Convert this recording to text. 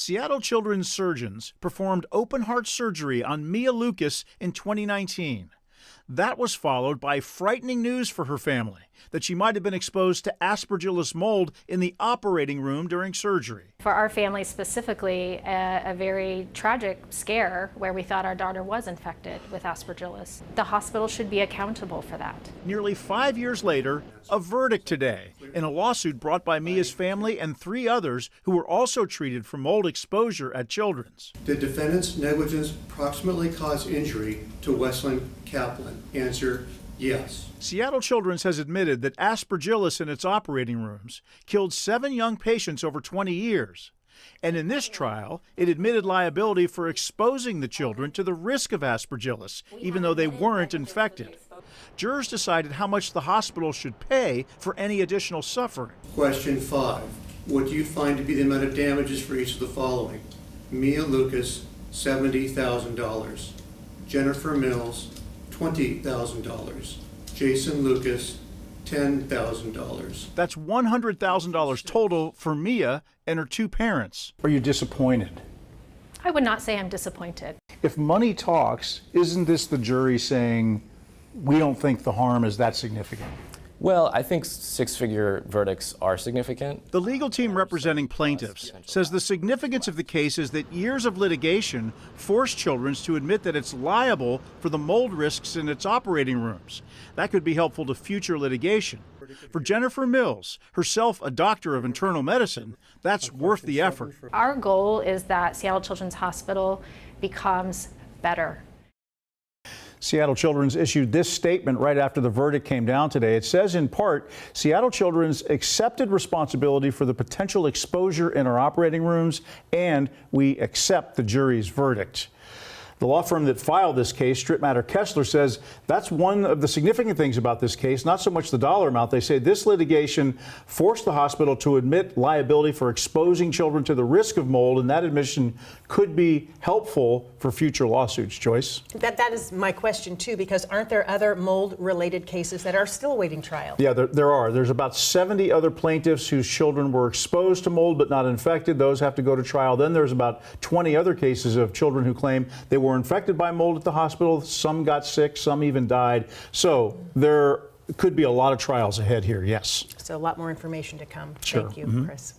Seattle children's surgeons performed open-heart surgery on Mia Lucas in 2019. That was followed by frightening news for her family that she might have been exposed to Aspergillus mold in the operating room during surgery. For our family specifically, a very tragic scare where we thought our daughter was infected with Aspergillus. The hospital should be accountable for that. Nearly 5 years later, a verdict today in a lawsuit brought by Mia's family and 3 others who were also treated for mold exposure at Children's. Did defendant's negligence proximately cause injury to Wesleyan Kaplan? Answer, yes. Seattle Children's has admitted that Aspergillus in its operating rooms killed 7 young patients over 20 years. And in this trial, it admitted liability for exposing the children to the risk of Aspergillus, even though they weren't infected. Jurors decided how much the hospital should pay for any additional suffering. Question 5. What do you find to be the amount of damages for each of the following? Mia Lucas, $70,000. Jennifer Mills, $20,000. Jason Lucas, $10,000. That's $100,000 total for Mia and her 2 parents. Are you disappointed? I would not say I'm disappointed. If money talks, isn't this the jury saying, we don't think the harm is that significant? Well, I think 6-figure verdicts are significant. The legal team representing plaintiffs says the significance of the case is that years of litigation forced Children's to admit that it's liable for the mold risks in its operating rooms. That could be helpful to future litigation. For Jennifer Mills, herself a doctor of internal medicine, that's worth the effort. Our goal is that Seattle Children's Hospital becomes better. Seattle Children's issued this statement right after the verdict came down today. It says in part, Seattle Children's accepted responsibility for the potential exposure in our operating rooms, and we accept the jury's verdict. The law firm that filed this case, Stritt Matter Kessler, says that's one of the significant things about this case, not so much the dollar amount. They say this litigation forced the hospital to admit liability for exposing children to the risk of mold, and that admission could be helpful for future lawsuits. Joyce? That is my question, too, because aren't there other mold-related cases that are still awaiting trial? Yeah, there are. There's about 70 other plaintiffs whose children were exposed to mold but not infected. Those have to go to trial. Then there's about 20 other cases of children who claim they were infected by mold at the hospital. Some got sick, some even died. So there could be a lot of trials ahead here, yes. So a lot more information to come. Sure. Thank you, Chris.